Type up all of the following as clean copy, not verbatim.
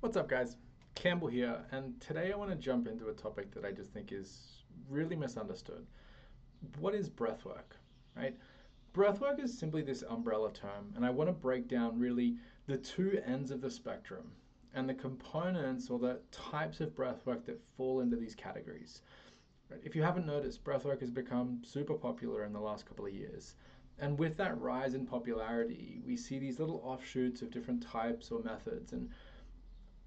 What's up, guys? Campbell here, and today I want to jump into a topic that I just think is really misunderstood. What is breathwork, right? Breathwork is simply this umbrella term, and I want to break down really the two ends of the spectrum and the components or the types of breathwork that fall into these categories. If you haven't noticed, breathwork has become super popular in the last couple of years. And with that rise in popularity, we see these little offshoots of different types or methods, and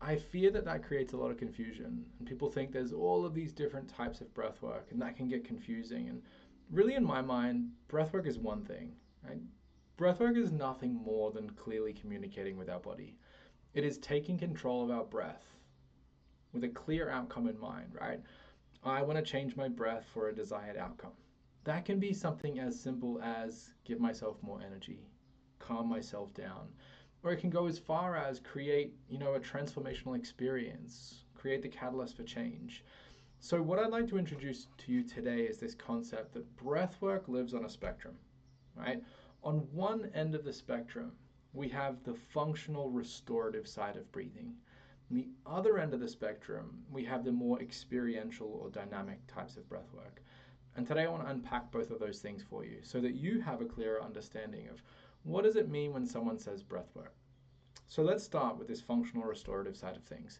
I fear that that creates a lot of confusion, and people think there's all of these different types of breath work, and that can get confusing. And really, in my mind, breath work is one thing, right? Breath work is nothing more than clearly communicating with our body. It is taking control of our breath with a clear outcome in mind, right? I want to change my breath for a desired outcome. That can be something as simple as give myself more energy, calm myself down, or it can go as far as create, a transformational experience, create the catalyst for change. So what I'd like to introduce to you today is this concept that breathwork lives on a spectrum, right? On one end of the spectrum, we have the functional restorative side of breathing. On the other end of the spectrum, we have the more experiential or dynamic types of breathwork. And today I want to unpack both of those things for you so that you have a clearer understanding of what does it mean when someone says breathwork. So let's start with this functional restorative side of things.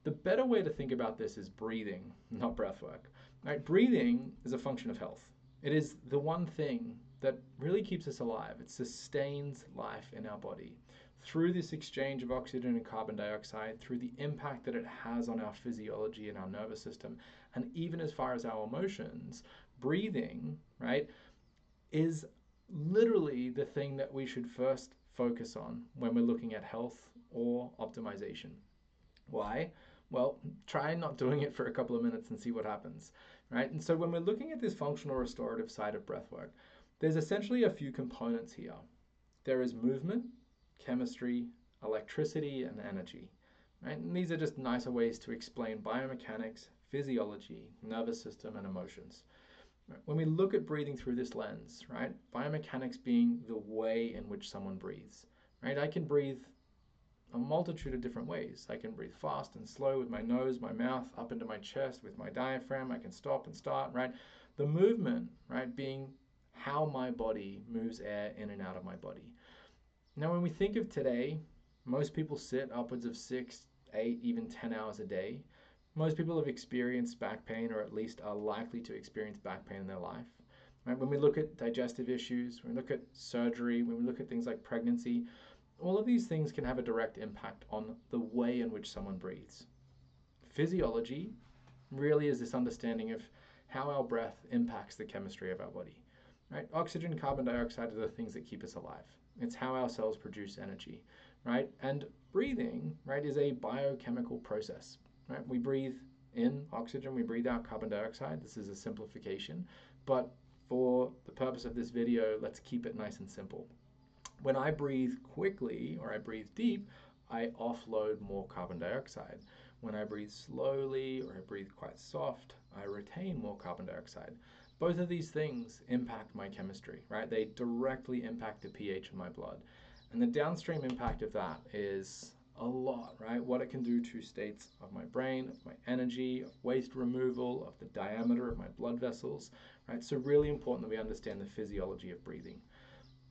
The better way to think about this is breathing, not breathwork. Right? Breathing is a function of health. It is the one thing that really keeps us alive. It sustains life in our body through this exchange of oxygen and carbon dioxide, through the impact that it has on our physiology and our nervous system, and even as far as our emotions. Breathing, right, is literally the thing that we should first focus on when we're looking at health or optimization. Why? Well, try not doing it for a couple of minutes and see what happens, right? And so when we're looking at this functional restorative side of breathwork, there's essentially a few components here. There is movement, chemistry, electricity, and energy, right? And these are just nicer ways to explain biomechanics, physiology, nervous system, and emotions. When we look at breathing through this lens, right, biomechanics being the way in which someone breathes, right? I can breathe a multitude of different ways. I can breathe fast and slow with my nose, my mouth, up into my chest with my diaphragm. I can stop and start, right? The movement, right, being how my body moves air in and out of my body. Now, when we think of today, most people sit upwards of 6, 8, even 10 hours a day. Most people have experienced back pain, or at least are likely to experience back pain in their life. Right? When we look at digestive issues, when we look at surgery, when we look at things like pregnancy, all of these things can have a direct impact on the way in which someone breathes. Physiology really is this understanding of how our breath impacts the chemistry of our body. Right? Oxygen, carbon dioxide are the things that keep us alive. It's how our cells produce energy, right? And breathing, right, is a biochemical process. Right? We breathe in oxygen, we breathe out carbon dioxide. This is a simplification, but for the purpose of this video, let's keep it nice and simple. When I breathe quickly or I breathe deep, I offload more carbon dioxide. When I breathe slowly or I breathe quite soft, I retain more carbon dioxide. Both of these things impact my chemistry, right? They directly impact the pH of my blood. And the downstream impact of that is a lot, right? What it can do to states of my brain, of my energy, of waste removal, of the diameter of my blood vessels, right? So really important that we understand the physiology of breathing.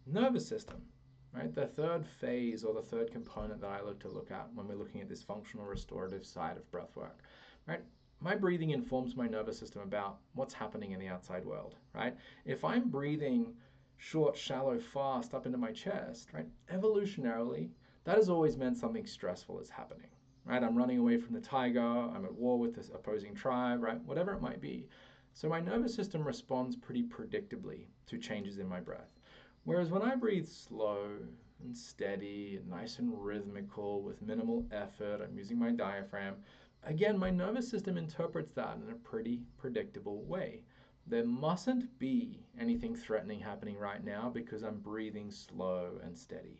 Nervous system, right? The third phase or the third component that I look to look at when we're looking at this functional restorative side of breath work, right? My breathing informs my nervous system about what's happening in the outside world, right? If I'm breathing short, shallow, fast up into my chest, right? Evolutionarily, that has always meant something stressful is happening, right? I'm running away from the tiger, I'm at war with this opposing tribe, right? Whatever it might be. So my nervous system responds pretty predictably to changes in my breath. Whereas when I breathe slow and steady, nice and rhythmical with minimal effort, I'm using my diaphragm, again, my nervous system interprets that in a pretty predictable way. There mustn't be anything threatening happening right now because I'm breathing slow and steady.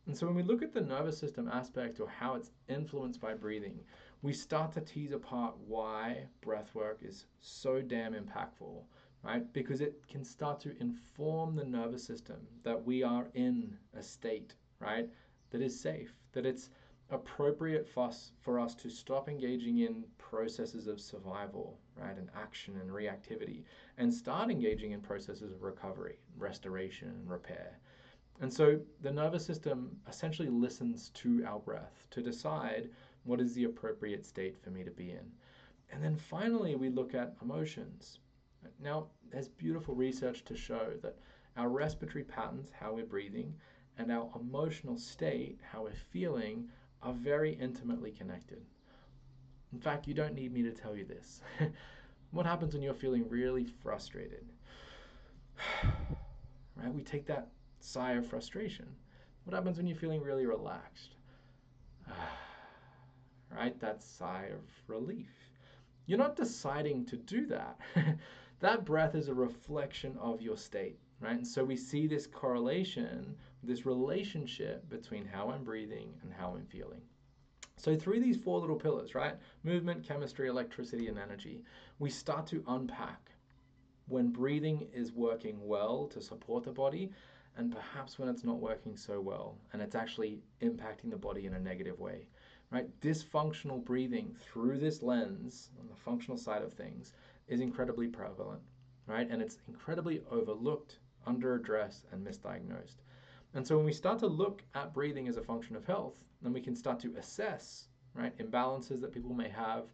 And so when we look at the nervous system aspect or how it's influenced by breathing, we start to tease apart why breath work is so damn impactful, right? Because it can start to inform the nervous system that we are in a state, right, that is safe, that it's appropriate for us to stop engaging in processes of survival, right, and action and reactivity, and start engaging in processes of recovery, restoration, and repair. And so the nervous system essentially listens to our breath to decide what is the appropriate state for me to be in. And then finally, we look at emotions. Now, there's beautiful research to show that our respiratory patterns, how we're breathing, and our emotional state, how we're feeling, are very intimately connected. In fact, you don't need me to tell you this. What happens when you're feeling really frustrated? Right? We take that sigh of frustration. What happens when you're feeling really relaxed? Right? That sigh of relief. You're not deciding to do that. That breath is a reflection of your state, right? And so we see this correlation, this relationship between how I'm breathing and how I'm feeling. So through these four little pillars, right? Movement, chemistry, electricity, and energy, we start to unpack when breathing is working well to support the body, and perhaps when it's not working so well and it's actually impacting the body in a negative way, right? Dysfunctional breathing through this lens on the functional side of things is incredibly prevalent, right? And it's incredibly overlooked, under-addressed, and misdiagnosed. And so when we start to look at breathing as a function of health, then we can start to assess, right, imbalances that people may have,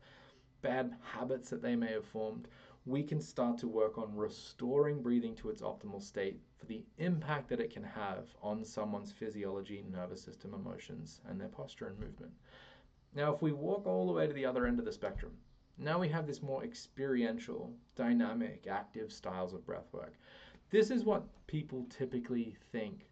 bad habits that they may have formed. We can start to work on restoring breathing to its optimal state for the impact that it can have on someone's physiology, nervous system, emotions, and their posture and movement. Now, if we walk all the way to the other end of the spectrum, now we have this more experiential, dynamic, active styles of breath work. This is what people typically think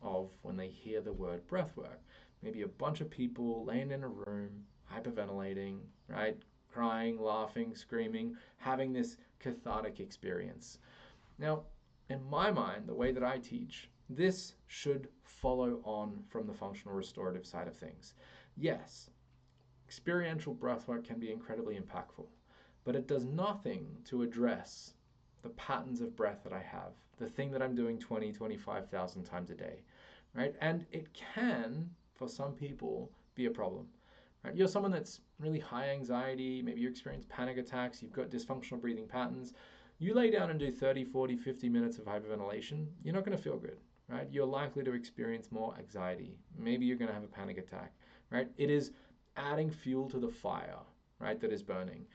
of when they hear the word breath work. Maybe a bunch of people laying in a room, hyperventilating, right? Crying, laughing, screaming, having this cathartic experience. Now, in my mind, the way that I teach, this should follow on from the functional restorative side of things. Yes, experiential breathwork can be incredibly impactful, but it does nothing to address the patterns of breath that I have, the thing that I'm doing 20, 25,000 times a day, right? And it can, for some people, be a problem. Right? You're someone that's really high anxiety, maybe you experience panic attacks, you've got dysfunctional breathing patterns. You lay down and do 30, 40, 50 minutes of hyperventilation, you're not going to feel good, right? You're likely to experience more anxiety. Maybe you're going to have a panic attack, right? It is adding fuel to the fire, right, that is burning.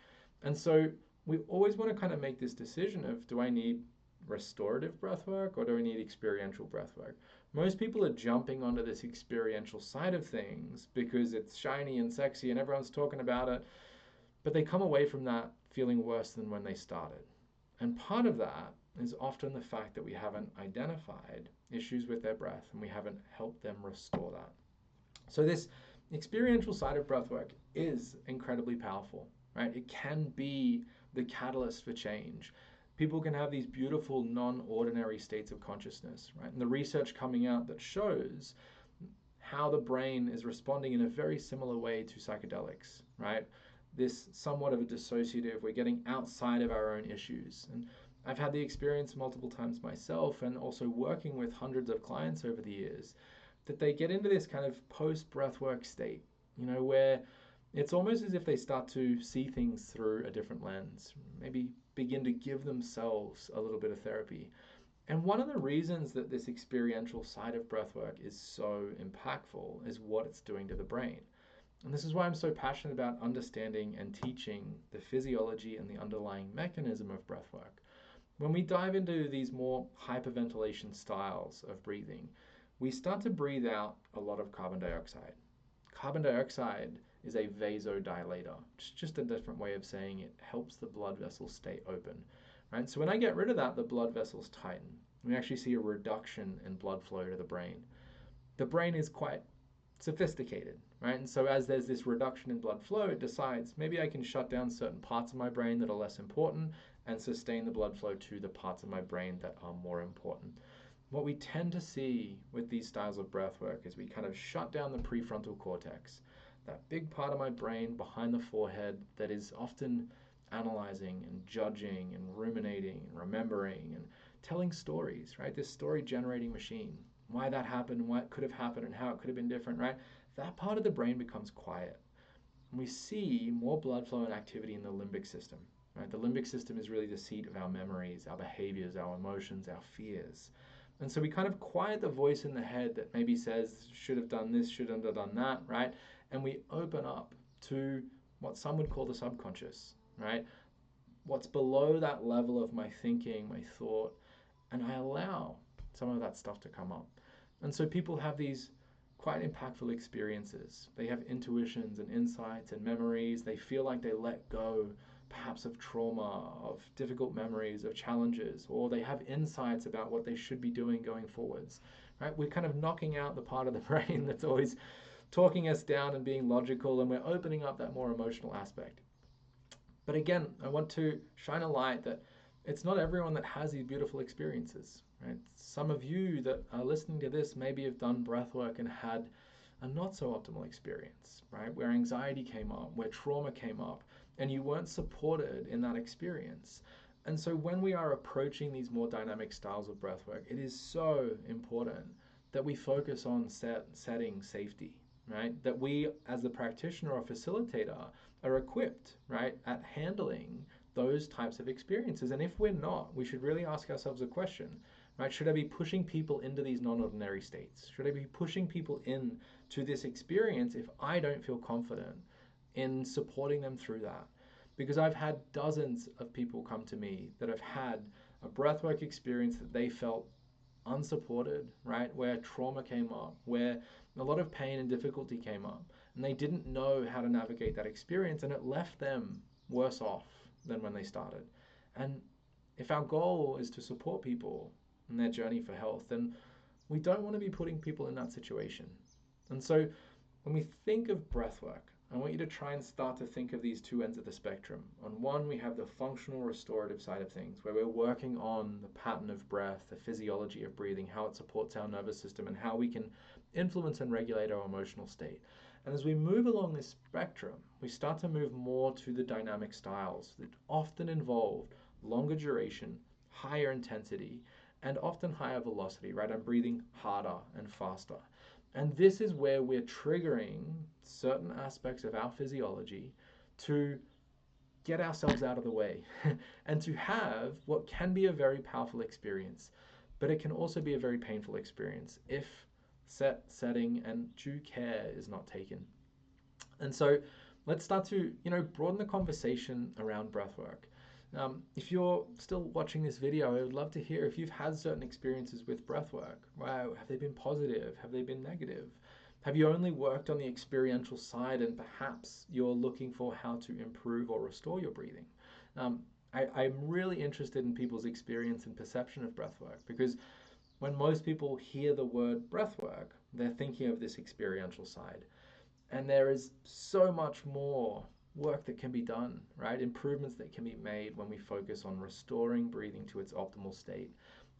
And so we always want to kind of make this decision of, do I need restorative breath work or do I need experiential breath work? Most people are jumping onto this experiential side of things because it's shiny and sexy and everyone's talking about it, but they come away from that feeling worse than when they started. And part of that is often the fact that we haven't identified issues with their breath and we haven't helped them restore that. So this experiential side of breath work is incredibly powerful, right? It can be the catalyst for change. People can have these beautiful non-ordinary states of consciousness, right? And the research coming out that shows how the brain is responding in a very similar way to psychedelics, right? This somewhat of a dissociative, we're getting outside of our own issues. And I've had the experience multiple times myself and also working with hundreds of clients over the years that they get into this kind of post-breathwork state, where it's almost as if they start to see things through a different lens, maybe begin to give themselves a little bit of therapy. And one of the reasons that this experiential side of breathwork is so impactful is what it's doing to the brain. And this is why I'm so passionate about understanding and teaching the physiology and the underlying mechanism of breathwork. When we dive into these more hyperventilation styles of breathing, we start to breathe out a lot of carbon dioxide. Carbon dioxide is a vasodilator. It's just a different way of saying it helps the blood vessels stay open, right? So when I get rid of that, the blood vessels tighten. We actually see a reduction in blood flow to the brain. The brain is quite sophisticated, right? And so as there's this reduction in blood flow, it decides maybe I can shut down certain parts of my brain that are less important and sustain the blood flow to the parts of my brain that are more important. What we tend to see with these styles of breath work is we kind of shut down the prefrontal cortex, that big part of my brain behind the forehead that is often analyzing and judging and ruminating and remembering and telling stories, right? This story generating machine, why that happened, what could have happened and how it could have been different, right? that part of the brain becomes quiet. And we see more blood flow and activity in the limbic system. Right? The limbic system is really the seat of our memories, our behaviors, our emotions, our fears. And so we kind of quiet the voice in the head that maybe says, should have done this, should have done that, right? And we open up to what some would call the subconscious, right? What's below that level of my thinking, my thought, and I allow some of that stuff to come up. And so people have these quite impactful experiences. They have intuitions and insights and memories. They feel like they let go perhaps of trauma, of difficult memories, of challenges, or they have insights about what they should be doing going forwards. Right? We're kind of knocking out the part of the brain that's always talking us down and being logical, and we're opening up that more emotional aspect. But again, I want to shine a light that it's not everyone that has these beautiful experiences, right? Some of you that are listening to this maybe have done breath work and had a not so optimal experience, right? Where anxiety came up, where trauma came up, and you weren't supported in that experience. And so when we are approaching these more dynamic styles of breath work, it is so important that we focus on setting safety, right? That we, as the practitioner or facilitator, are equipped, right, at handling those types of experiences. And if we're not, we should really ask ourselves a question, right? Should I be pushing people into these non-ordinary states? Should I be pushing people into this experience if I don't feel confident in supporting them through that? Because I've had dozens of people come to me that have had a breathwork experience that they felt unsupported, right? Where trauma came up, where a lot of pain and difficulty came up, and they didn't know how to navigate that experience, and it left them worse off than when they started. And if our goal is to support people in their journey for health, then we don't want to be putting people in that situation. And so when we think of breath work, I want you to try and start to think of these two ends of the spectrum. On one, we have the functional restorative side of things, where we're working on the pattern of breath, the physiology of breathing, how it supports our nervous system, and how we can influence and regulate our emotional state. And as we move along this spectrum, we start to move more to the dynamic styles that often involve longer duration, higher intensity, and often higher velocity, right? I'm breathing harder and faster. And this is where we're triggering certain aspects of our physiology to get ourselves out of the way and to have what can be a very powerful experience, but it can also be a very painful experience if setting and due care is not taken. And so let's start to, broaden the conversation around breathwork. If you're still watching this video, I would love to hear if you've had certain experiences with breathwork. Wow, have they been positive? Have they been negative? Have you only worked on the experiential side and perhaps you're looking for how to improve or restore your breathing? I'm really interested in people's experience and perception of breathwork, because when most people hear the word breathwork, they're thinking of this experiential side. And there is so much more work that can be done, right? Improvements that can be made when we focus on restoring breathing to its optimal state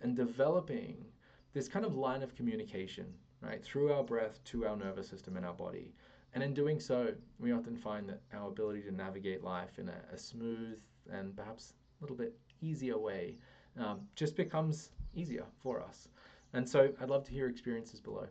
and developing this kind of line of communication, right, through our breath to our nervous system and our body. And in doing so, we often find that our ability to navigate life in a smooth and perhaps a little bit easier way just becomes easier for us. And so I'd love to hear experiences below.